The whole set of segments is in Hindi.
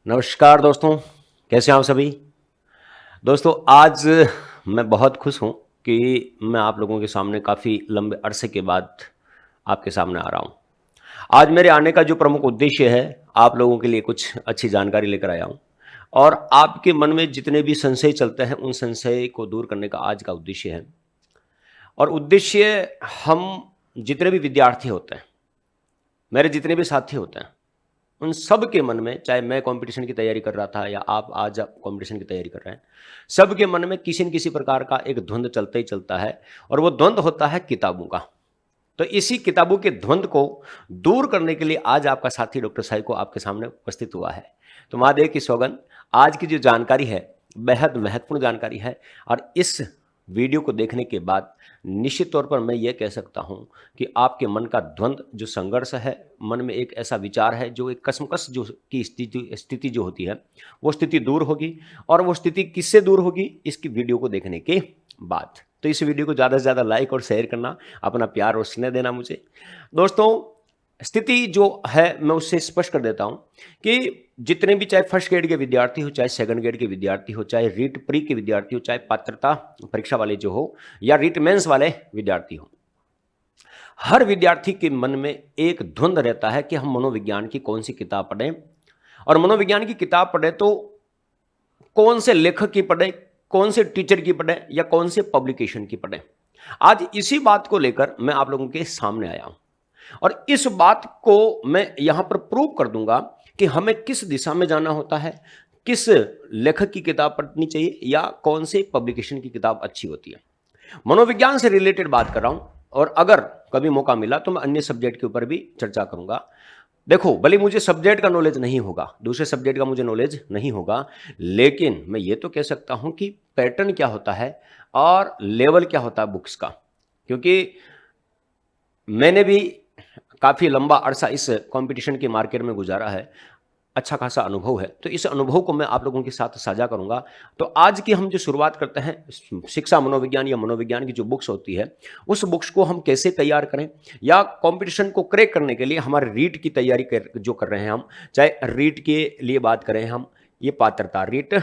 नमस्कार दोस्तों, कैसे हैं आप सभी। दोस्तों आज मैं बहुत खुश हूँ कि मैं आप लोगों के सामने काफ़ी लंबे अरसे के बाद आपके सामने आ रहा हूँ। आज मेरे आने का जो प्रमुख उद्देश्य है, आप लोगों के लिए कुछ अच्छी जानकारी लेकर आया हूँ और आपके मन में जितने भी संशय चलते हैं, उन संशय को दूर करने का आज का उद्देश्य है। और उद्देश्य हम जितने भी विद्यार्थी होते हैं, मेरे जितने भी साथी होते हैं, उन सब के मन में, चाहे मैं कंपटीशन की तैयारी कर रहा था या आप कंपटीशन की तैयारी कर रहे हैं, सबके मन में किसी न किसी प्रकार का एक द्वंद्व चलता ही चलता है और वो द्वंद्व होता है किताबों का। तो इसी किताबों के द्वंद्व को दूर करने के लिए आज आपका साथी डॉक्टर साई को आपके सामने उपस्थित हुआ है। तो महादेव की सौगंध, आज की जो जानकारी है बेहद महत्वपूर्ण जानकारी है और इस वीडियो को देखने के बाद निश्चित तौर पर मैं ये कह सकता हूँ कि आपके मन का द्वंद्व जो संघर्ष है, मन में एक ऐसा विचार है जो एक कशमकश जो की स्थिति जो होती है, वो स्थिति दूर होगी। और वो स्थिति किससे दूर होगी, इसकी वीडियो को देखने के बाद। तो इस वीडियो को ज़्यादा से ज़्यादा लाइक और शेयर करना, अपना प्यार और स्नेह देना मुझे। दोस्तों, स्थिति जो है मैं उससे स्पष्ट कर देता हूँ कि जितने भी, चाहे फर्स्ट ग्रेड के विद्यार्थी हो, चाहे सेकंड ग्रेड के विद्यार्थी हो, चाहे रीट प्री के विद्यार्थी हो, चाहे पात्रता परीक्षा वाले जो हो या रीट मेंस वाले विद्यार्थी हो, हर विद्यार्थी के मन में एक धुंध रहता है कि हम मनोविज्ञान की कौन सी किताब पढ़ें। और मनोविज्ञान की किताब पढ़े तो कौन से लेखक की पढ़े, कौन से टीचर की पढ़े या कौन से पब्लिकेशन की पढ़े। आज इसी बात को लेकर मैं आप लोगों के सामने आया हूं और इस बात को मैं यहां पर प्रूव कर दूंगा कि हमें किस दिशा में जाना होता है, किस लेखक की किताब पढ़नी चाहिए या कौन से पब्लिकेशन की किताब अच्छी होती है। मनोविज्ञान से रिलेटेड बात कर रहा हूं और अगर कभी मौका मिला तो मैं अन्य सब्जेक्ट के ऊपर भी चर्चा करूंगा। देखो, भले मुझे सब्जेक्ट का नॉलेज नहीं होगा, दूसरे सब्जेक्ट का मुझे नॉलेज नहीं होगा, लेकिन मैं ये तो कह सकता हूं कि पैटर्न क्या होता है और लेवल क्या होता है बुक्स का। क्योंकि मैंने भी काफ़ी लंबा अरसा इस कंपटीशन के मार्केट में गुजारा है, अच्छा खासा अनुभव है, तो इस अनुभव को मैं आप लोगों के साथ साझा करूंगा। तो आज की हम जो शुरुआत करते हैं शिक्षा मनोविज्ञान या मनोविज्ञान की जो बुक्स होती है, उस बुक्स को हम कैसे तैयार करें या कंपटीशन को क्रैक करने के लिए हमारे रीट की तैयारी जो कर रहे हैं हम, चाहे रीट के लिए बात करें हम, ये पात्रता रीट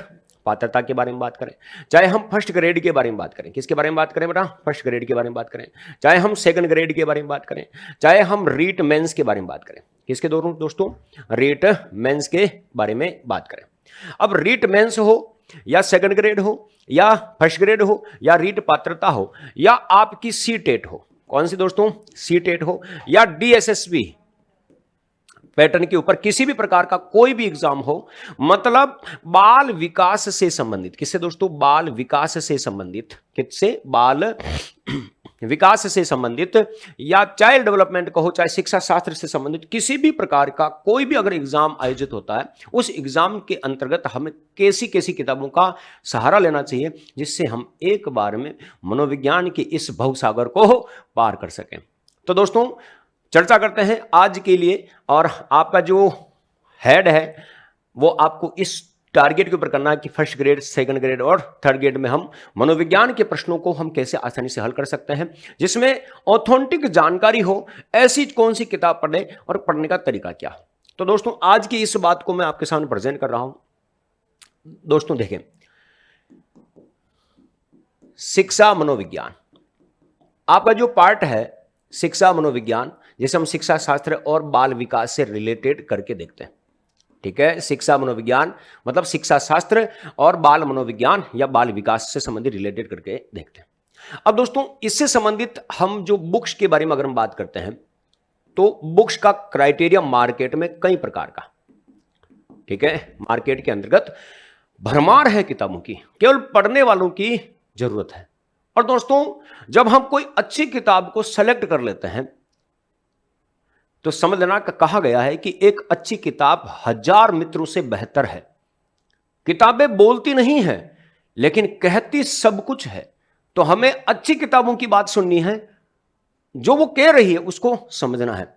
पात्रता के बारे में बात करें, चाहे हम फर्स्ट ग्रेड के बारे में बात करें, किसके बारे में बात करें बेटा, फर्स्ट ग्रेड के बारे में बात करें, चाहे हम सेकंड ग्रेड के बारे में बात करें, चाहे हम रीट मेंस के बारे में बात करें, किसके दोस्तों, रीट मेंस के बारे में बात करें। अब रीट मेंस हो या सेकंड ग्रेड हो या फर्स्ट ग्रेड हो या रीट पात्रता हो या आपकी सी टेट हो, कौन सी दोस्तों, सी टेट हो या DSSB पैटर्न के ऊपर किसी भी प्रकार का कोई भी एग्जाम हो, मतलब बाल विकास से संबंधित, किससे दोस्तों, बाल विकास से संबंधित, किससे, बाल विकास से संबंधित या चाइल्ड डेवलपमेंट को हो, चाहे शिक्षा शास्त्र से संबंधित किसी भी प्रकार का कोई भी अगर एग्जाम आयोजित होता है, उस एग्जाम के अंतर्गत हमें कैसी कैसी किताबों का सहारा लेना चाहिए जिससे हम एक बार में मनोविज्ञान के इस भवसागर को पार कर सकें। तो दोस्तों, चर्चा करते हैं आज के लिए, और आपका जो हेड है वो आपको इस टारगेट के ऊपर करना है कि फर्स्ट ग्रेड, सेकंड ग्रेड और थर्ड ग्रेड में हम मनोविज्ञान के प्रश्नों को हम कैसे आसानी से हल कर सकते हैं, जिसमें ऑथेंटिक जानकारी हो। ऐसी कौन सी किताब पढ़ें और पढ़ने का तरीका क्या। तो दोस्तों, आज की इस बात को मैं आपके सामने प्रेजेंट कर रहा हूं। दोस्तों देखें, शिक्षा मनोविज्ञान, आपका जो पार्ट है शिक्षा मनोविज्ञान, जैसे हम शिक्षा शास्त्र और बाल विकास से रिलेटेड करके देखते हैं, ठीक है। शिक्षा मनोविज्ञान मतलब शिक्षा शास्त्र और बाल मनोविज्ञान या बाल विकास से संबंधित रिलेटेड करके देखते हैं। अब दोस्तों, इससे संबंधित हम जो बुक्स के बारे में अगर हम बात करते हैं तो बुक्स का क्राइटेरिया मार्केट में कई प्रकार का, ठीक है। मार्केट के अंतर्गत भरमार है किताबों की, केवल पढ़ने वालों की जरूरत है। और दोस्तों, जब हम कोई अच्छी किताब को सेलेक्ट कर लेते हैं तो समझ लेना, कहा गया है कि एक अच्छी किताब 1000 मित्रों से बेहतर है। किताबें बोलती नहीं है लेकिन कहती सब कुछ है। तो हमें अच्छी किताबों की बात सुननी है, जो वो कह रही है उसको समझना है।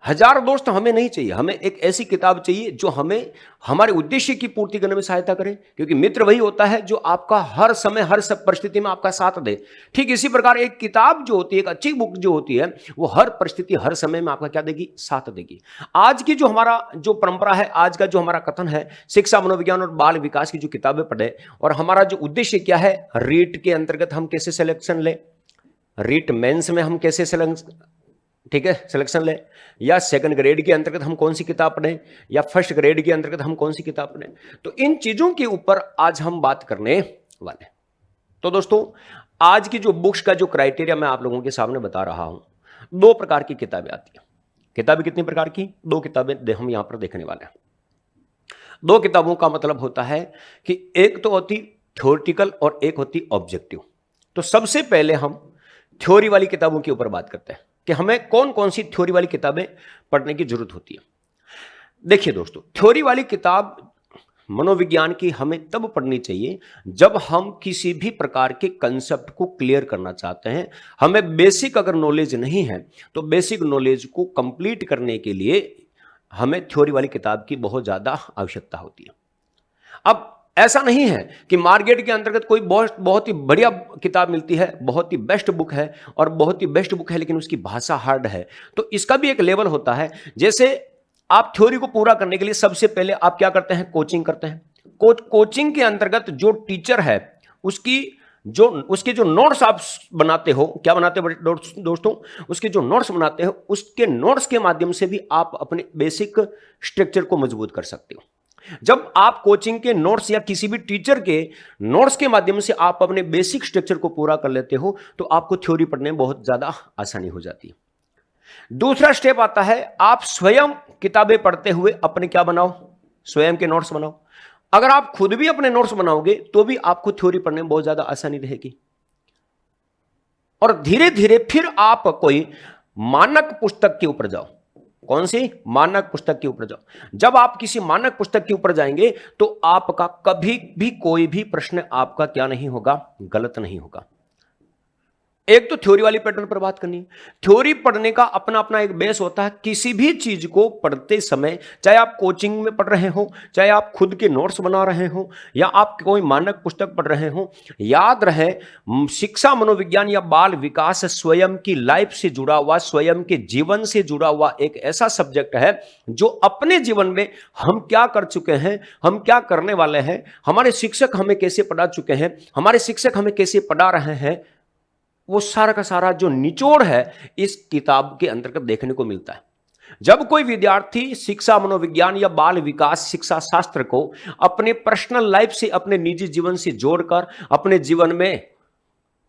हजारों दोस्त हमें नहीं चाहिए, हमें एक ऐसी किताब चाहिए जो हमें हमारे उद्देश्य की पूर्ति करने में सहायता करे, क्योंकि मित्र वही होता है जो आपका हर समय हर सब परिस्थिति में आपका साथ दे। ठीक इसी प्रकार एक किताब जो होती है, एक अच्छी बुक जो होती है, वो हर परिस्थिति हर समय में आपका क्या देगी, साथ देगी। आज की जो हमारा जो परंपरा है, आज का जो हमारा कथन है, शिक्षा मनोविज्ञान और बाल विकास की जो किताबें पढ़े, और हमारा जो उद्देश्य क्या है, रीट के अंतर्गत हम कैसे सिलेक्शन ले, रीट मेंस में हम कैसे सिलेक्शन ले, या सेकंड ग्रेड के अंतर्गत हम कौन सी किताब पढ़ें, या फर्स्ट ग्रेड के अंतर्गत हम कौन सी किताब पढ़ें, तो इन चीजों के ऊपर आज हम बात करने वाले। तो दोस्तों, आज की जो बुक्स का जो क्राइटेरिया मैं आप लोगों के सामने बता रहा हूं, 2 प्रकार की किताबें आती हैं। किताबें कितनी प्रकार की? 2 किताबें हम यहां पर देखने वाले हैं। 2 किताबों का मतलब होता है कि एक तो होती थ्योरेटिकल और एक होती ऑब्जेक्टिव। तो सबसे पहले हम थ्योरी वाली किताबों के ऊपर बात करते हैं कि हमें कौन कौन सी थ्योरी वाली किताबें पढ़ने की जरूरत होती है। देखिए दोस्तों, थ्योरी वाली किताब मनोविज्ञान की हमें तब पढ़नी चाहिए जब हम किसी भी प्रकार के कंसेप्ट को क्लियर करना चाहते हैं। हमें बेसिक अगर नॉलेज नहीं है तो बेसिक नॉलेज को कंप्लीट करने के लिए हमें थ्योरी वाली किताब की बहुत ज्यादा आवश्यकता होती है। अब ऐसा नहीं है कि मार्केट के अंतर्गत कोई बहुत ही बढ़िया किताब मिलती है, बहुत ही बेस्ट बुक है, और बहुत ही बेस्ट बुक है लेकिन उसकी भाषा हार्ड है। तो इसका भी एक लेवल होता है। जैसे आप थ्योरी को पूरा करने के लिए सबसे पहले आप क्या करते हैं, कोचिंग करते हैं। कोचिंग के अंतर्गत जो टीचर है उसके जो नोट्स आप बनाते हो, क्या बनाते हो दोस्तों, उसके जो नोट्स बनाते हो, उसके नोट्स के माध्यम से भी आप अपने बेसिक स्ट्रक्चर को मजबूत कर सकते हो। जब आप कोचिंग के नोट्स या किसी भी टीचर के नोट्स के माध्यम से आप अपने बेसिक स्ट्रक्चर को पूरा कर लेते हो तो आपको थ्योरी पढ़ने में बहुत ज्यादा आसानी हो जाती है। दूसरा स्टेप आता है, आप स्वयं किताबें पढ़ते हुए अपने क्या बनाओ, स्वयं के नोट्स बनाओ। अगर आप खुद भी अपने नोट्स बनाओगे तो भी आपको थ्योरी पढ़ने में बहुत ज्यादा आसानी रहेगी। और धीरे धीरे फिर आप कोई मानक पुस्तक के ऊपर जाओ। कौन सी? मानक पुस्तक के ऊपर जाओ। जब आप किसी मानक पुस्तक के ऊपर जाएंगे तो आपका कभी भी कोई भी प्रश्न आपका क्या नहीं होगा, गलत नहीं होगा। एक तो थ्योरी वाली पैटर्न पर बात करनी है। थ्योरी पढ़ने का अपना अपना एक बेस होता है। किसी भी चीज को पढ़ते समय, चाहे आप कोचिंग में पढ़ रहे हो, चाहे आप खुद के नोट्स बना रहे हो, या आप कोई मानक पुस्तक पढ़ रहे हो, याद रहे शिक्षा मनोविज्ञान या बाल विकास स्वयं की लाइफ से जुड़ा हुआ, स्वयं के जीवन से जुड़ा हुआ एक ऐसा सब्जेक्ट है जो अपने जीवन में हम क्या कर चुके हैं, हम क्या करने वाले हैं, हमारे शिक्षक हमें कैसे पढ़ा चुके हैं, हमारे शिक्षक हमें कैसे पढ़ा रहे हैं, वो सारा का सारा जो निचोड़ है इस किताब के अंतर्गत देखने को मिलता है। जब कोई विद्यार्थी शिक्षा मनोविज्ञान या बाल विकास शिक्षा शास्त्र को अपने पर्सनल लाइफ से, अपने निजी जीवन से जोड़कर, अपने जीवन में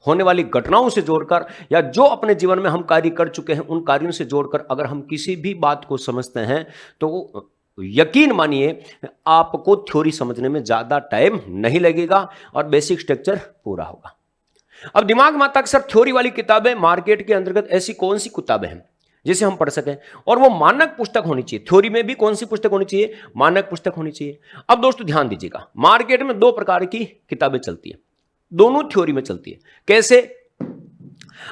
होने वाली घटनाओं से जोड़कर, या जो अपने जीवन में हम कार्य कर चुके हैं उन कार्यों से जोड़कर अगर हम किसी भी बात को समझते हैं तो यकीन मानिए आपको थ्योरी समझने में ज्यादा टाइम नहीं लगेगा और बेसिक स्ट्रक्चर पूरा होगा। अब दिमाग में आता अक्सर थ्योरी वाली किताबें मार्केट के अंतर्गत ऐसी कौन सी किताबें हैं जिसे हम पढ़ सकें, और वो मानक पुस्तक होनी चाहिए। थ्योरी में भी कौन सी पुस्तक होनी चाहिए, मानक पुस्तक होनी चाहिए। अब दोस्तों ध्यान दीजिएगा, मार्केट में 2 प्रकार की किताबें चलती है, दोनों थ्योरी में चलती है। कैसे?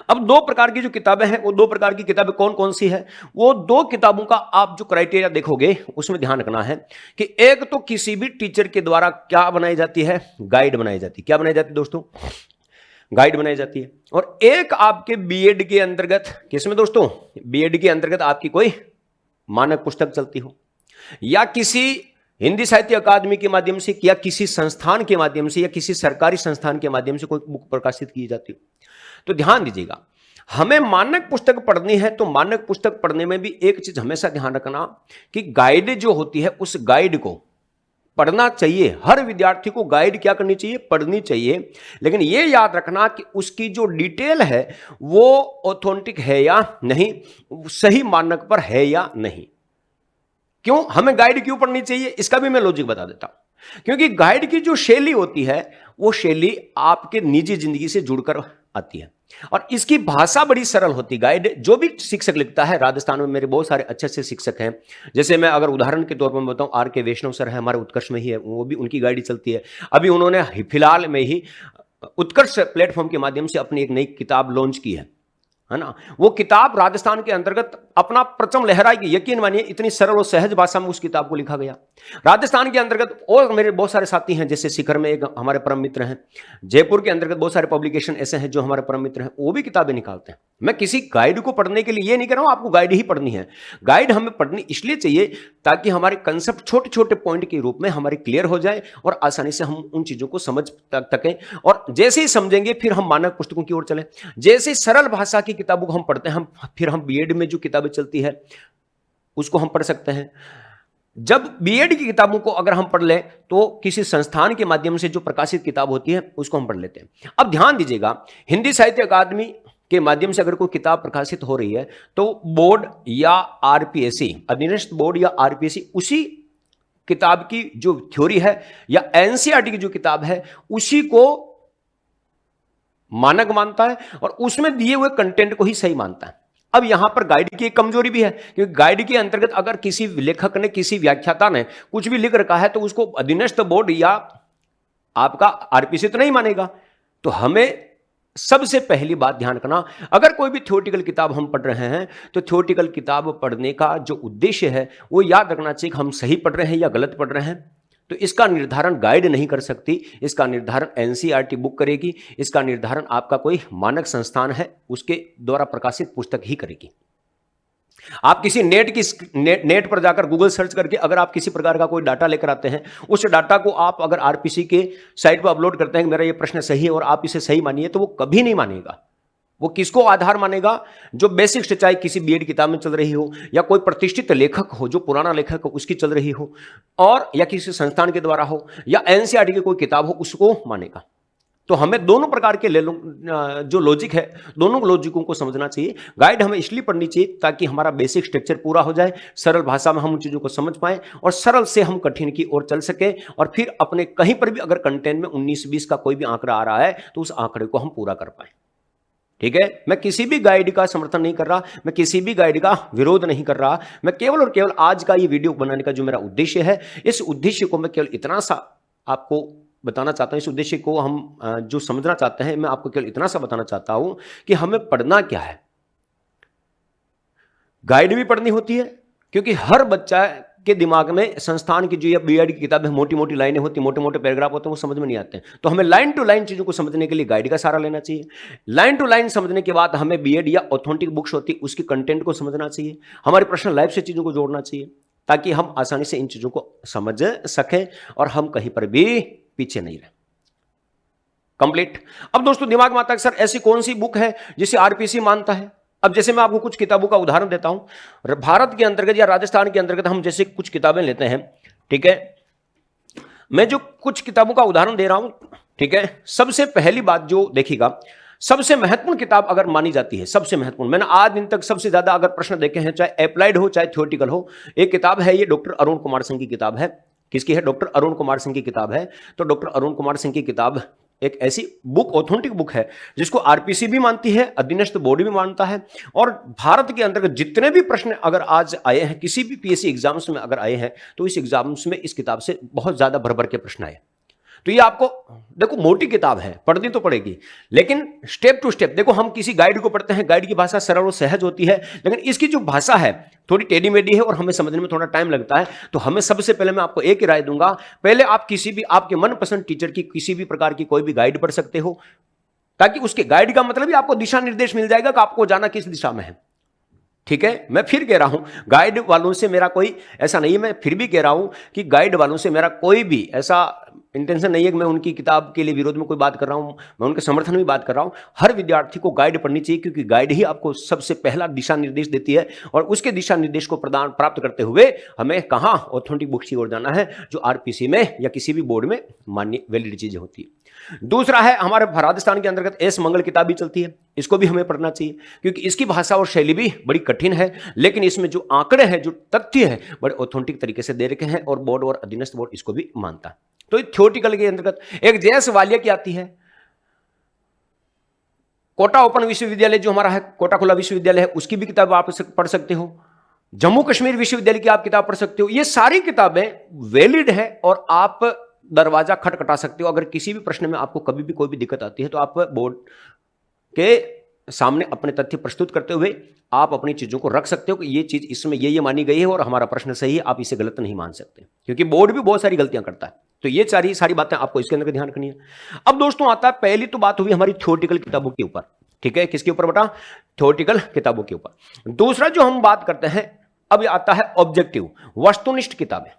अब 2 प्रकार की जो किताबें हैं, वो 2 प्रकार की किताबें कौन कौन सी है, वो 2 किताबों का आप जो क्राइटेरिया देखोगे उसमें ध्यान रखना है कि एक तो किसी भी टीचर के द्वारा क्या बनाई जाती है, गाइड बनाई जाती है। क्या बनाई जाती है दोस्तों? गाइड बनाई जाती है। और एक आपके बीएड के अंतर्गत, किसमें दोस्तों? बीएड के अंतर्गत आपकी कोई मानक पुस्तक चलती हो, या किसी हिंदी साहित्य अकादमी के माध्यम से, या किसी संस्थान के माध्यम से, या किसी सरकारी संस्थान के माध्यम से कोई बुक प्रकाशित की जाती हो। तो ध्यान दीजिएगा, हमें मानक पुस्तक पढ़नी है तो मानक पुस्तक पढ़ने में भी एक चीज हमेशा ध्यान रखना कि गाइड जो होती है उस गाइड को पढ़ना चाहिए। हर विद्यार्थी को गाइड क्या करनी चाहिए, पढ़नी चाहिए। लेकिन यह याद रखना कि उसकी जो डिटेल है वो ऑथेंटिक है या नहीं, सही मानक पर है या नहीं। क्यों हमें गाइड क्यों पढ़नी चाहिए, इसका भी मैं लॉजिक बता देता हूं। क्योंकि गाइड की जो शैली होती है वो शैली आपके निजी जिंदगी से जुड़कर आती है और इसकी भाषा बड़ी सरल होती है। गाइड जो भी शिक्षक लिखता है, राजस्थान में मेरे बहुत सारे अच्छे अच्छे शिक्षक हैं, जैसे मैं अगर उदाहरण के तौर पर बताऊं, आर के वैष्णव सर है, हमारे उत्कर्ष में ही है, वो भी उनकी गाइड चलती है। अभी उन्होंने फिलहाल में ही उत्कर्ष प्लेटफॉर्म के माध्यम से अपनी एक नई किताब लॉन्च की है, है ना। वो किताब राजस्थान के अंतर्गत अपना परचम लहराएगी, यकीन मानिए, इतनी सरल और सहज भाषा में उस किताब को लिखा गया। राजस्थान के अंतर्गत और मेरे बहुत सारे साथी हैं, जैसे शिखर में एक हमारे परम मित्र हैं, जयपुर के अंतर्गत बहुत सारे पब्लिकेशन ऐसे हैं जो हमारे परम मित्र हैं, वो भी किताबें निकालते हैं। मैं किसी गाइड को पढ़ने के लिए ये नहीं कह रहा हूं आपको गाइड ही पढ़नी है, गाइड हमें पढ़नी इसलिए चाहिए ताकि हमारे कंसेप्ट छोटे छोटे पॉइंट के रूप में हमारे क्लियर हो जाए और आसानी से हम उन चीजों को समझ सकें, और जैसे ही समझेंगे फिर हम मानक पुस्तकों की ओर चले। जैसे सरल भाषा की किताबों को हम पढ़ते हैं, फिर हम बीएड में जो किताबें चलती है उसको हम पढ़ सकते हैं। जब बीएड की किताबों को अगर हम पढ़ लें तो किसी संस्थान के माध्यम से जो प्रकाशित किताब होती है उसको हम पढ़ लेते हैं। अब ध्यान दीजिएगा, हिंदी साहित्य अकादमी के माध्यम से अगर कोई किताब प्रकाशित हो रही है तो बोर्ड या आरपीएससी, अधीनस्थ बोर्ड या आरपीएससी, उसी किताब की जो थ्योरी है या एनसीईआरटी की जो किताब है उसी को मानक मानता है और उसमें दिए हुए कंटेंट को ही सही मानता है। अब यहां पर गाइड की एक कमजोरी भी है, क्योंकि गाइड के अंतर्गत अगर किसी लेखक ने, किसी व्याख्याता ने कुछ भी लिख रखा है तो उसको अधीनस्थ बोर्ड या आपका आरपीसी तो नहीं मानेगा। तो हमें सबसे पहली बात ध्यान करना, अगर कोई भी थ्योरेटिकल किताब हम पढ़ रहे हैं तो थ्योरेटिकल किताब पढ़ने का जो उद्देश्य है वो याद रखना चाहिए कि हम सही पढ़ रहे हैं या गलत पढ़ रहे हैं। तो इसका निर्धारण गाइड नहीं कर सकती, इसका निर्धारण एनसीईआरटी बुक करेगी, इसका निर्धारण आपका कोई मानक संस्थान है उसके द्वारा प्रकाशित पुस्तक ही करेगी। आप किसी नेट पर जाकर गूगल सर्च करके अगर आप किसी प्रकार का कोई डाटा लेकर आते हैं, उस डाटा को आप अगर आरपीसी के साइट पर अपलोड करते हैं कि मेरा ये प्रश्न सही है और आप इसे सही मानिए, तो वो कभी नहीं मानेगा। वो किसको आधार मानेगा? जो बेसिक, चाहे किसी बीएड किताब में चल रही हो या कोई प्रतिष्ठित लेखक हो, जो पुराना लेखक हो उसकी चल रही हो, और या किसी संस्थान के द्वारा हो या एनसीईआरटी की कोई किताब हो, उसको मानेगा। तो हमें दोनों प्रकार के जो लॉजिक है, दोनों लॉजिकों को समझना चाहिए। गाइड हमें इसलिए पढ़नी चाहिए ताकि हमारा बेसिक स्ट्रक्चर पूरा हो जाए, सरल भाषा में हम उन चीज़ों को समझ पाएं और सरल से हम कठिन की ओर चल सकें, और फिर अपने कहीं पर भी अगर कंटेंट में 19-20 का कोई भी आंकड़ा आ रहा है तो उस आंकड़े को हम पूरा कर पाएं। ठीक है, मैं किसी भी गाइड का समर्थन नहीं कर रहा, मैं किसी भी गाइड का विरोध नहीं कर रहा, मैं केवल और केवल आज का ये वीडियो बनाने का जो मेरा उद्देश्य है, इस उद्देश्य को मैं केवल इतना सा आपको बताना चाहता हूं। इस उद्देश्य को हम जो समझना चाहते हैं, मैं आपको केवल इतना सा बताना चाहता हूं कि हमें पढ़ना क्या है। गाइड भी पढ़नी होती है, क्योंकि हर बच्चा के दिमाग में संस्थान की जो बीएड की किताबें मोटी मोटी लाइनें होती, मोटे मोटे पैराग्राफ होते हैं, वो समझ में नहीं आते हैं। तो हमें लाइन टू लाइन चीजों को समझने के लिए गाइड का सहारा लेना चाहिए। लाइन टू लाइन समझने के बाद हमें बीएड या ऑथेंटिक बुक्स होती उसकी कंटेंट को समझना चाहिए, हमारी पर्सनल लाइफ से चीजों को जोड़ना चाहिए, ताकि हम आसानी से इन चीजों को समझ सकें और हम कहीं पर भी पीछे नहीं रहे। कंप्लीट। अब दोस्तों दिमाग में आता है सर ऐसी कौन सी बुक है जिसे आरपीसी मानता है? अब जैसे मैं आपको कुछ किताबों का उदाहरण देता हूं। भारत के अंतर्गत या राजस्थान के अंतर्गत हम जैसे कुछ किताबें लेते हैं, ठीक है, मैं जो कुछ किताबों का उदाहरण दे रहा हूं, ठीक है, सबसे पहली बात जो देखिएगा, सबसे महत्वपूर्ण किताब अगर मानी जाती है, सबसे महत्वपूर्ण, मैंने आज दिन तक सबसे ज्यादा अगर प्रश्न देखे हैं, चाहे अप्लाइड हो चाहे थ्योरेटिकल हो, एक किताब है, ये डॉक्टर अरुण कुमार सिंह की किताब है। किसकी है? डॉक्टर अरुण कुमार सिंह की किताब है। तो डॉक्टर अरुण कुमार सिंह की किताब एक ऐसी बुक, ऑथेंटिक बुक है, जिसको आरपीसी भी मानती है, अधीनस्थ बोर्ड भी मानता है, और भारत के अंतर्गत जितने भी प्रश्न अगर आज आए हैं, किसी भी पीएससी एग्जाम्स में अगर आए हैं, तो इस एग्जाम्स में इस किताब से बहुत ज्यादा भर भर के प्रश्न आए। तो ये आपको देखो मोटी किताब है, पढ़नी तो पड़ेगी, लेकिन स्टेप टू स्टेप देखो, हम किसी गाइड को पढ़ते हैं, गाइड की भाषा सरल और सहज होती है, लेकिन इसकी जो भाषा है थोड़ी टेढ़ी मेढ़ी है और हमें समझने में थोड़ा टाइम लगता है। तो हमें सबसे पहले मैं आपको एक ही राय दूंगा, पहले आप किसी भी आपके मनपसंद टीचर की किसी भी प्रकार की कोई भी गाइड पढ़ सकते हो, ताकि उसके गाइड का मतलब ही आपको दिशा निर्देश मिल जाएगा कि आपको जाना किस दिशा में है। ठीक है, मैं फिर कह रहा हूं, गाइड वालों से मेरा कोई ऐसा नहीं है, मैं फिर भी कह रहा हूं कि गाइड वालों से मेरा कोई भी ऐसा इंटेंशन नहीं है कि मैं उनकी किताब के लिए विरोध में कोई बात कर रहा हूं, मैं उनके समर्थन में बात कर रहा हूं। हर विद्यार्थी को गाइड पढ़नी चाहिए, क्योंकि गाइड ही आपको सबसे पहला दिशा निर्देश देती है, और उसके दिशा निर्देश को प्राप्त करते हुए हमें कहां ऑथेंटिक बुक्स की ओर जाना है, जो आरपीसी में या किसी भी बोर्ड में मान्य वैलिड चीजें होती है। दूसरा है, हमारे राजस्थान के अंतर्गत एस मंगल किताब भी चलती है, इसको भी हमें पढ़ना चाहिए, क्योंकि इसकी भाषा और शैली भी बड़ी कठिन है, लेकिन इसमें जो आंकड़े हैं, जो तथ्य है, बड़े ऑथेंटिक तरीके से दे रखे हैं, और बोर्ड और अधीनस्थ बोर्ड इसको भी मानता है। तो थ्योरेटिकल के अंतर्गत एक जयस वालिया की आती है, कोटा ओपन विश्वविद्यालय जो हमारा है, कोटा खुला विश्वविद्यालय है, उसकी भी किताब आप पढ़ सकते हो। जम्मू कश्मीर विश्वविद्यालय की आप किताब पढ़ सकते हो। ये सारी किताबें वैलिड है और आप दरवाजा खटखटा सकते हो। अगर किसी भी प्रश्न में आपको कभी भी कोई भी दिक्कत आती है तो आप बोर्ड के सामने अपने तथ्य प्रस्तुत करते हुए आप अपनी चीज़ों को रख सकते हो कि ये चीज़ इसमें ये मानी गई है और हमारा प्रश्न सही है, आप इसे गलत नहीं मान सकते, क्योंकि बोर्ड भी बहुत सारी गलतियां करता है। तो ये सारी बातें आपको इसके अंदर ध्यान रखनी है। अब दोस्तों आता है, पहली तो बात हुई हमारी थ्योरेटिकल किताबों के ऊपर, ठीक है, किसके ऊपर बेटा? थ्योरेटिकल किताबों के ऊपर। दूसरा जो हम बात करते हैं अब आता है ऑब्जेक्टिव, वस्तुनिष्ठ किताबें।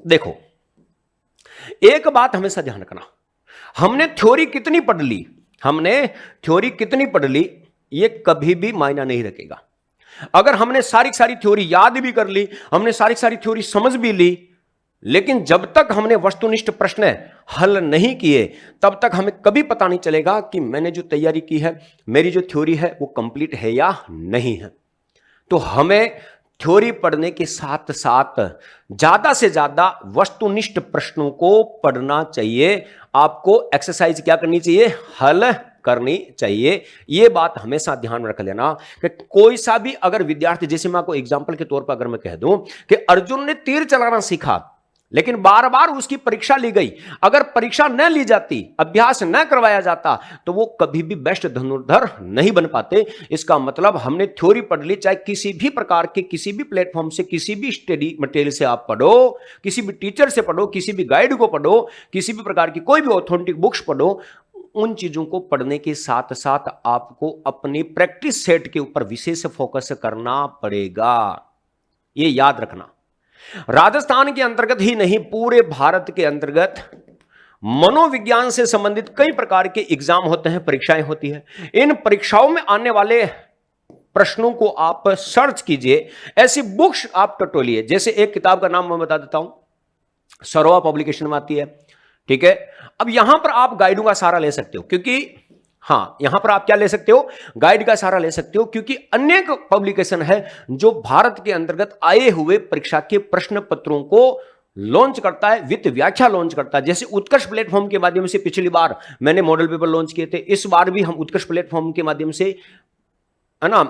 देखो, एक बात हमेशा ध्यान रखना, हमने थ्योरी कितनी पढ़ ली, ये कभी भी मायना नहीं रखेगा। अगर हमने सारी थ्योरी याद भी कर ली, हमने सारी थ्योरी समझ भी ली, लेकिन जब तक हमने वस्तुनिष्ठ प्रश्न हल नहीं किए तब तक हमें कभी पता नहीं चलेगा कि मैंने जो तैयारी की है, मेरी जो थ्योरी है वो कंप्लीट है या नहीं है। तो हमें थ्योरी पढ़ने के साथ साथ ज्यादा से ज्यादा वस्तुनिष्ठ प्रश्नों को पढ़ना चाहिए। आपको एक्सरसाइज क्या करनी चाहिए? हल करनी चाहिए। यह बात हमेशा ध्यान रख लेना कि कोई सा भी अगर विद्यार्थी, जैसे मैं आपको एग्जांपल के तौर पर अगर मैं कह दूं कि अर्जुन ने तीर चलाना सीखा लेकिन बार बार उसकी परीक्षा ली गई, अगर परीक्षा न ली जाती, अभ्यास न करवाया जाता, तो वो कभी भी बेस्ट धनुर्धर नहीं बन पाते। इसका मतलब हमने थ्योरी पढ़ ली, चाहे किसी भी प्रकार के किसी भी प्लेटफॉर्म से, किसी भी स्टडी मटेरियल से आप पढ़ो, किसी भी टीचर से पढ़ो, किसी भी गाइड को पढ़ो, किसी भी प्रकार की कोई भी ऑथेंटिक बुक्स पढ़ो, उन चीजों को पढ़ने के साथ साथ आपको अपनी प्रैक्टिस सेट के ऊपर विशेष फोकस करना पड़ेगा। ये याद रखना। राजस्थान के अंतर्गत ही नहीं, पूरे भारत के अंतर्गत मनोविज्ञान से संबंधित कई प्रकार के एग्जाम होते हैं, परीक्षाएं होती है। इन परीक्षाओं में आने वाले प्रश्नों को आप सर्च कीजिए, ऐसी बुक्स आप टटोलिए। जैसे एक किताब का नाम मैं बता देता हूं, सरोवा पब्लिकेशन में आती है, ठीक है। अब यहां पर आप गाइडों का सहारा ले सकते हो, क्योंकि यहां पर आप क्या ले सकते हो? गाइड का सहारा ले सकते हो, क्योंकि अनेक पब्लिकेशन है जो भारत के अंतर्गत आए हुए परीक्षा के प्रश्न पत्रों को लॉन्च करता है, वित्त व्याख्या लॉन्च करता है। जैसे उत्कर्ष प्लेटफॉर्म के माध्यम से पिछली बार मैंने मॉडल पेपर लॉन्च किए थे, इस बार भी हम उत्कर्ष प्लेटफॉर्म के माध्यम से, है ना,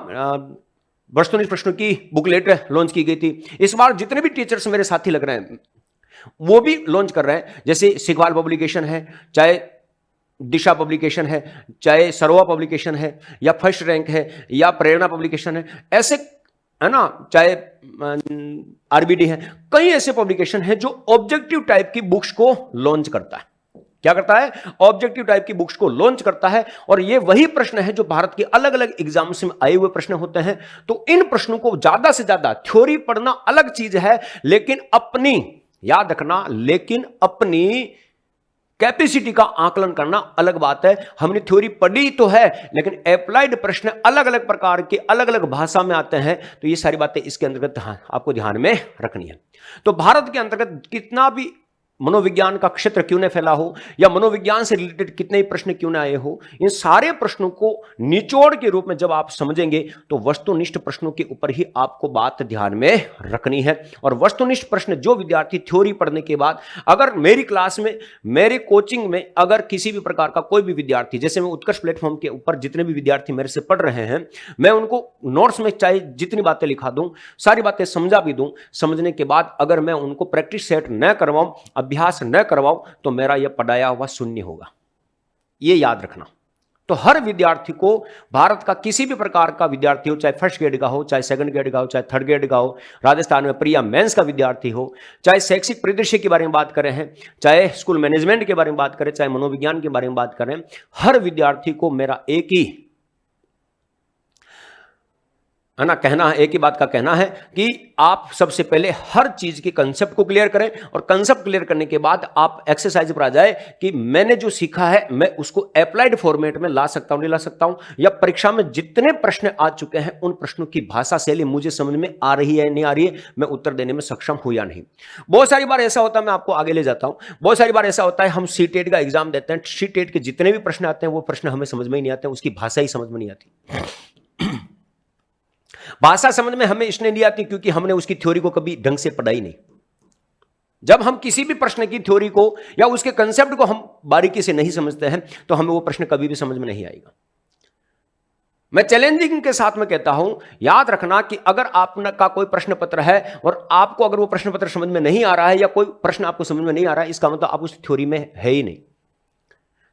वस्तुनिष्ठ प्रश्नों की बुकलेट लॉन्च की गई थी। इस बार जितने भी टीचर्स मेरे साथी लग रहे हैं वो भी लॉन्च कर रहे हैं। जैसे सिखवाल पब्लिकेशन है, चाहे दिशा पब्लिकेशन है, चाहे सरोवा पब्लिकेशन है, या फर्स्ट रैंक है, या प्रेरणा पब्लिकेशन है, ऐसे, है ना, चाहे आरबीडी है, कई ऐसे पब्लिकेशन है जो ऑब्जेक्टिव टाइप की बुक्स को लॉन्च करता है। क्या करता है? ऑब्जेक्टिव टाइप की बुक्स को लॉन्च करता है। और ये वही प्रश्न है जो भारत के अलग अलग एग्जाम्स में आए हुए प्रश्न होते हैं। तो इन प्रश्नों को ज्यादा से ज्यादा, थ्योरी पढ़ना अलग चीज है, लेकिन अपनी, याद रखना, लेकिन अपनी कैपेसिटी का आकलन करना अलग बात है। हमने थ्योरी पढ़ी तो है, लेकिन अप्लाइड प्रश्न अलग अलग प्रकार के, अलग अलग भाषा में आते हैं। तो ये सारी बातें इसके अंतर्गत आपको ध्यान में रखनी है। तो भारत के अंतर्गत कितना भी मनोविज्ञान का क्षेत्र क्यों न फैला हो, या मनोविज्ञान से रिलेटेड कितने ही प्रश्न क्यों न आए हो, इन सारे प्रश्नों को निचोड़ के रूप में जब आप समझेंगे तो वस्तुनिष्ठ प्रश्नों के ऊपर ही आपको बात ध्यान में रखनी है। और वस्तुनिष्ठ प्रश्न जो विद्यार्थी थ्योरी पढ़ने के बाद, अगर मेरी क्लास में, मेरे कोचिंग में अगर किसी भी प्रकार का कोई भी विद्यार्थी, जैसे मैं उत्कर्ष प्लेटफॉर्म के ऊपर जितने भी विद्यार्थी मेरे से पढ़ रहे हैं, मैं उनको नोट्स में चाहे जितनी बातें लिखा दूं, सारी बातें समझा भी दूं, समझने के बाद अगर मैं उनको प्रैक्टिस सेट न करवाऊं, अभ्यास न करवाओ, तो मेरा यह पढ़ाया हुआ शून्य होगा। यह याद रखना। तो हर विद्यार्थी को, भारत का किसी भी प्रकार का विद्यार्थी हो, चाहे फर्स्ट ग्रेड का हो, चाहे सेकंड ग्रेड का हो, चाहे थर्ड ग्रेड का हो, राजस्थान में प्रिया मेंस का विद्यार्थी हो, चाहे शैक्षिक परिदृश्य के बारे में बात करें हैं, चाहे स्कूल मैनेजमेंट के बारे में बात करें, चाहे मनोविज्ञान के बारे में बात करें, हर विद्यार्थी को मेरा एक ही, है ना, कहना है, एक ही बात का कहना है कि आप सबसे पहले हर चीज के कंसेप्ट को क्लियर करें, और कंसेप्ट क्लियर करने के बाद आप एक्सरसाइज पर आ जाए कि मैंने जो सीखा है मैं उसको अप्लाइड फॉर्मेट में ला सकता हूं, नहीं ला सकता हूं, या परीक्षा में जितने प्रश्न आ चुके हैं उन प्रश्नों की भाषा शैली मुझे समझ में आ रही है, नहीं आ रही है, मैं उत्तर देने में सक्षम हूं या नहीं। बहुत सारी बार ऐसा होता है, मैं आपको आगे ले जाता हूं, बहुत सारी बार ऐसा होता है हम सीटेट का एग्जाम देते हैं, सीटेट के जितने भी प्रश्न आते हैं वो प्रश्न हमें समझ में ही नहीं आते, उसकी भाषा ही समझ में नहीं आती। भाषा समझ में हमें इसलिए नहीं आती क्योंकि हमने उसकी थ्योरी को कभी ढंग से पढ़ा ही नहीं। जब हम किसी भी प्रश्न की थ्योरी को या उसके कंसेप्ट को हम बारीकी से नहीं समझते हैं तो हमें वो प्रश्न कभी भी समझ में नहीं आएगा। मैं चैलेंजिंग के साथ में कहता हूं, याद रखना कि अगर आपका कोई प्रश्न पत्र है और आपको अगर वो प्रश्न पत्र समझ में नहीं आ रहा है, या कोई प्रश्न आपको समझ में नहीं आ रहा है, इसका मतलब आप उस थ्योरी में है ही नहीं।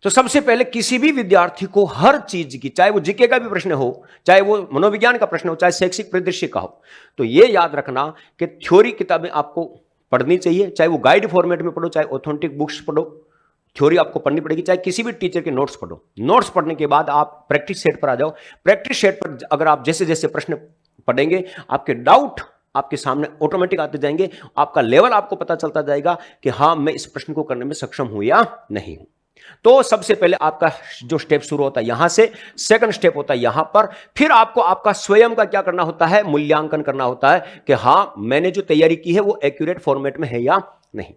तो सबसे पहले किसी भी विद्यार्थी को हर चीज की, चाहे वो जीके का भी प्रश्न हो, चाहे वो मनोविज्ञान का प्रश्न हो, चाहे शैक्षिक परिदृश्य का हो, तो ये याद रखना कि थ्योरी किताबें आपको पढ़नी चाहिए, चाहे वो गाइड फॉर्मेट में पढ़ो, चाहे ऑथेंटिक बुक्स पढ़ो, थ्योरी आपको पढ़नी पड़ेगी, चाहे किसी भी टीचर के नोट्स पढ़ो। नोट्स पढ़ने के बाद आप प्रैक्टिस सेट पर आ जाओ। प्रैक्टिस सेट पर अगर आप जैसे जैसे प्रश्न पढ़ेंगे, आपके डाउट आपके सामने ऑटोमेटिक आते जाएंगे, आपका लेवल आपको पता चलता जाएगा कि हाँ, मैं इस प्रश्न को करने में सक्षम हूं या नहीं हूं। तो सबसे पहले आपका जो स्टेप शुरू होता है यहां से, सेकंड स्टेप होता है यहां पर, फिर आपको आपका स्वयं का क्या करना होता है, मूल्यांकन करना होता है कि हां, मैंने जो तैयारी की है वो एक्यूरेट फॉर्मेट में है या नहीं।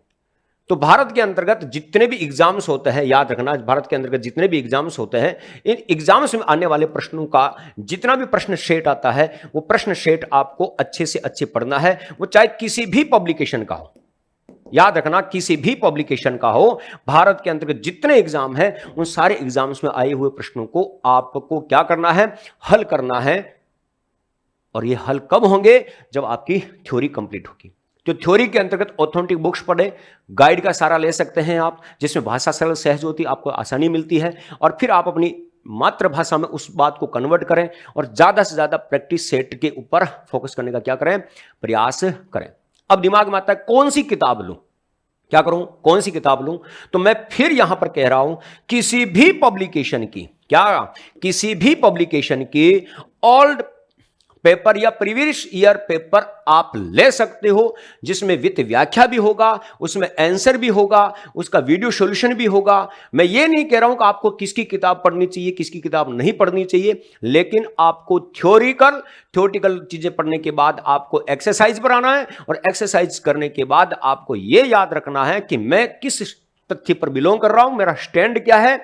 तो भारत के अंतर्गत जितने भी एग्जाम्स होते हैं, याद रखना, भारत के अंतर्गत जितने भी एग्जाम्स होते हैं, इन एग्जाम्स में आने वाले प्रश्नों का जितना भी प्रश्न सेट आता है, वो प्रश्न सेट आपको अच्छे से अच्छे पढ़ना है, वो चाहे किसी भी पब्लिकेशन का हो। याद रखना, किसी भी पब्लिकेशन का हो, भारत के अंतर्गत जितने एग्जाम हैं, उन सारे एग्जाम्स में आए हुए प्रश्नों को आपको क्या करना है, हल करना है। और ये हल कब होंगे, जब आपकी थ्योरी कंप्लीट होगी। तो थ्योरी के अंतर्गत ऑथेंटिक बुक्स पढ़े, गाइड का सारा ले सकते हैं आप, जिसमें भाषा सरल सहज होती, आपको आसानी मिलती है, और फिर आप अपनी मातृभाषा में उस बात को कन्वर्ट करें और ज्यादा से ज्यादा प्रैक्टिस सेट के ऊपर फोकस करने का क्या करें, प्रयास करें। अब दिमाग में आता है कौन सी किताब लूं, क्या करूं, कौन सी किताब लूं? तो मैं फिर यहां पर कह रहा हूं, किसी भी पब्लिकेशन की, क्या, किसी भी पब्लिकेशन की ओल्ड पेपर या प्रीवियस ईयर पेपर आप ले सकते हो, जिसमें वित्त व्याख्या भी होगा, उसमें आंसर भी होगा, उसका वीडियो सॉल्यूशन भी होगा। मैं ये नहीं कह रहा हूं कि आपको किसकी किताब पढ़नी चाहिए, किसकी किताब नहीं पढ़नी चाहिए, लेकिन आपको थ्योरेटिकल चीजें पढ़ने के बाद आपको एक्सरसाइज बनाना है, और एक्सरसाइज करने के बाद आपको यह याद रखना है कि मैं किस तथ्य पर बिलोंग कर रहा हूं, मेरा स्टैंड क्या है।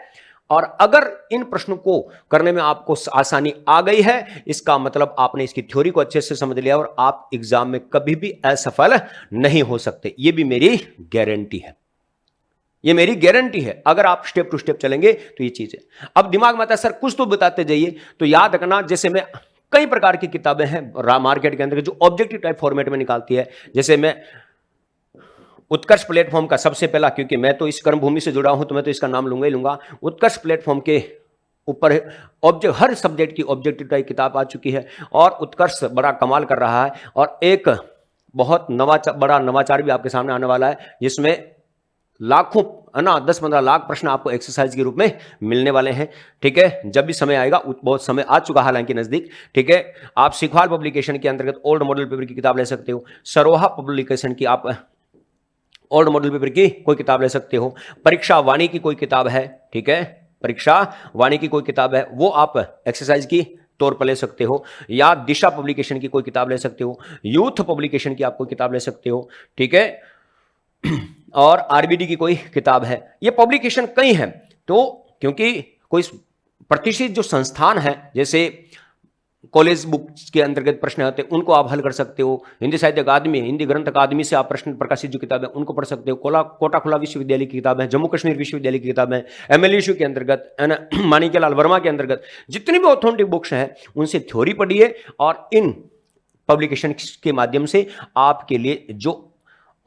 और अगर इन प्रश्नों को करने में आपको आसानी आ गई है, इसका मतलब आपने इसकी थ्योरी को अच्छे से समझ लिया, और आप एग्जाम में कभी भी असफल नहीं हो सकते। यह भी मेरी गारंटी है, ये मेरी गारंटी है। अगर आप स्टेप टू स्टेप चलेंगे तो ये चीज है। अब दिमाग में आता है सर कुछ तो बताते जाइए, तो याद रखना, जैसे मैं कई प्रकार की किताबें हैं मार्केट के अंदर जो ऑब्जेक्टिव टाइप फॉर्मेट में निकालती है, जैसे मैं उत्कर्ष प्लेटफॉर्म का सबसे पहला, क्योंकि मैं तो इस कर्मभूमि से जुड़ा हूं तो मैं तो इसका नाम लूंगा ही लूंगा, उत्कर्ष प्लेटफॉर्म के ऊपर हर सब्जेक्ट की ऑब्जेक्टिव टाइप किताब आ चुकी है, और उत्कर्ष बड़ा कमाल कर रहा है, और एक बहुत बड़ा नवाचार भी आपके सामने आने वाला है, जिसमें लाखों 10-15 लाख प्रश्न आपको एक्सरसाइज के रूप में मिलने वाले हैं। ठीक है, जब भी समय आएगा, बहुत समय आ चुका हालांकि नजदीक। ठीक है, आप सिखवाल पब्लिकेशन के अंतर्गत ओल्ड मॉडल पेपर की किताब ले सकते हो, सरोहा पब्लिकेशन की आप ओल्ड मॉडल पेपर की कोई किताब ले सकते हो, परीक्षा वाणी की कोई किताब है, ठीक है, परीक्षा वाणी की कोई किताब है, वो आप एक्सरसाइज की तौर पर ले सकते हो, या दिशा पब्लिकेशन की कोई किताब ले सकते हो, यूथ पब्लिकेशन की आप कोई किताब ले सकते हो। ठीक है, और आरबीडी की कोई किताब है। ये पब्लिकेशन कई हैं, तो क्योंकि कोई प्रतिष्ठित जो संस्थान है, जैसे कॉलेज बुक्स के अंतर्गत प्रश्न होते हैं, उनको आप हल कर सकते हो। हिंदी साहित्य अकादमी, हिंदी ग्रंथ अकादमी से आप प्रश्न प्रकाशित जो किताबें उनको पढ़ सकते हो। कोटा खुला विश्वविद्यालय की किताबें, जम्मू कश्मीर विश्वविद्यालय की किताबें, एमएलयू के अंतर्गत, माणिक्यलाल वर्मा के अंतर्गत जितनी भी ऑथेंटिक बुक्स हैं, उनसे थ्योरी पढ़िए, और इन पब्लिकेशन के माध्यम से आपके लिए जो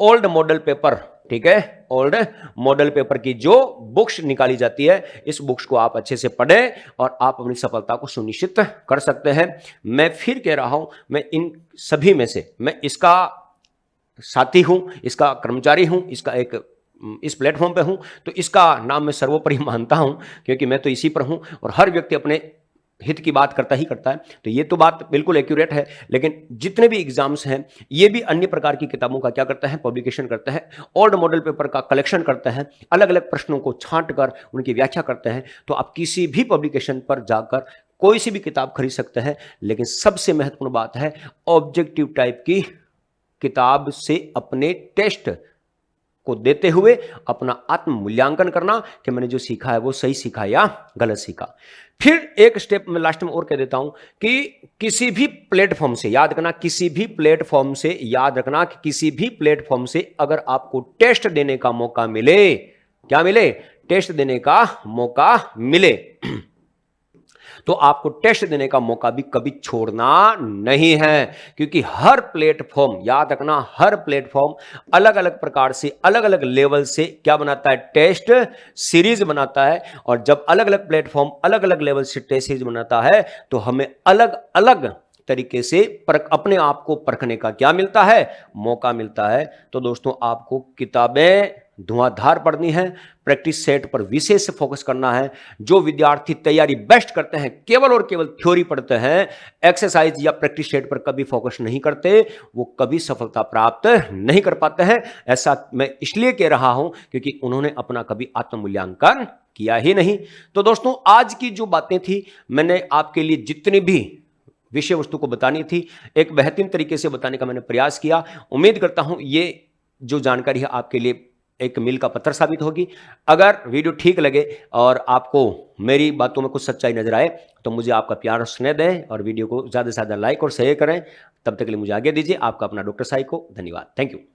ओल्ड मॉडल पेपर, ठीक है, ओल्ड मॉडल पेपर की जो बुक्स निकाली जाती है, इस बुक्स को आप अच्छे से पढ़ें और आप अपनी सफलता को सुनिश्चित कर सकते हैं। मैं फिर कह रहा हूं, मैं इन सभी में से मैं इसका साथी हूं, इसका कर्मचारी हूं, इसका एक इस प्लेटफॉर्म पे हूं, तो इसका नाम मैं सर्वोपरि मानता हूं, क्योंकि मैं तो इसी पर हूं, और हर व्यक्ति अपने हित की बात करता ही करता है। तो ये तो बात बिल्कुल एक्यूरेट है, लेकिन जितने भी एग्जाम्स हैं, ये भी अन्य प्रकार की किताबों का क्या करता है, पब्लिकेशन करता है, ओल्ड मॉडल पेपर का कलेक्शन करता है, अलग अलग प्रश्नों को छांट कर उनकी व्याख्या करते हैं। तो आप किसी भी पब्लिकेशन पर जाकर कोई सी भी किताब खरीद सकते हैं, लेकिन सबसे महत्वपूर्ण बात है ऑब्जेक्टिव टाइप की किताब से अपने टेस्ट को देते हुए अपना आत्म मूल्यांकन करना कि मैंने जो सीखा है वो सही सीखा या गलत सीखा। फिर एक स्टेप में लास्ट में और कह देता हूं कि किसी भी प्लेटफॉर्म से याद रखना, किसी भी प्लेटफॉर्म से याद रखना कि किसी भी प्लेटफॉर्म से अगर आपको टेस्ट देने का मौका मिले, क्या मिले, टेस्ट देने का मौका मिले, तो आपको टेस्ट देने का मौका भी कभी छोड़ना नहीं है, क्योंकि हर प्लेटफॉर्म, याद रखना, हर प्लेटफॉर्म अलग अलग प्रकार से, अलग अलग लेवल से क्या बनाता है, टेस्ट सीरीज बनाता है। और जब अलग अलग प्लेटफॉर्म अलग अलग लेवल से टेस्ट सीरीज बनाता है तो हमें अलग अलग तरीके से अपने आप को परखने का क्या मिलता है, मौका मिलता है। तो दोस्तों, आपको किताबें धुआंधार पढ़नी है, प्रैक्टिस सेट पर विशेष फोकस करना है। जो विद्यार्थी तैयारी बेस्ट करते हैं, केवल और केवल थ्योरी पढ़ते हैं, एक्सरसाइज या प्रैक्टिस सेट पर कभी फोकस नहीं करते, वो कभी सफलता प्राप्त नहीं कर पाते हैं। ऐसा मैं इसलिए कह रहा हूं क्योंकि उन्होंने अपना कभी आत्ममूल्यांकन किया ही नहीं। तो दोस्तों, आज की जो बातें थी, मैंने आपके लिए जितनी भी विषय वस्तु को बतानी थी, एक बेहतरीन तरीके से बताने का मैंने प्रयास किया। उम्मीद करता हूं ये जो जानकारी है आपके लिए एक मील का पत्थर साबित होगी। अगर वीडियो ठीक लगे और आपको मेरी बातों में कुछ सच्चाई नजर आए तो मुझे आपका प्यार और स्नेह दें और वीडियो को ज़्यादा से ज़्यादा लाइक और शेयर करें। तब तक के लिए मुझे आगे दीजिए। आपका अपना डॉक्टर साई को धन्यवाद। Thank you.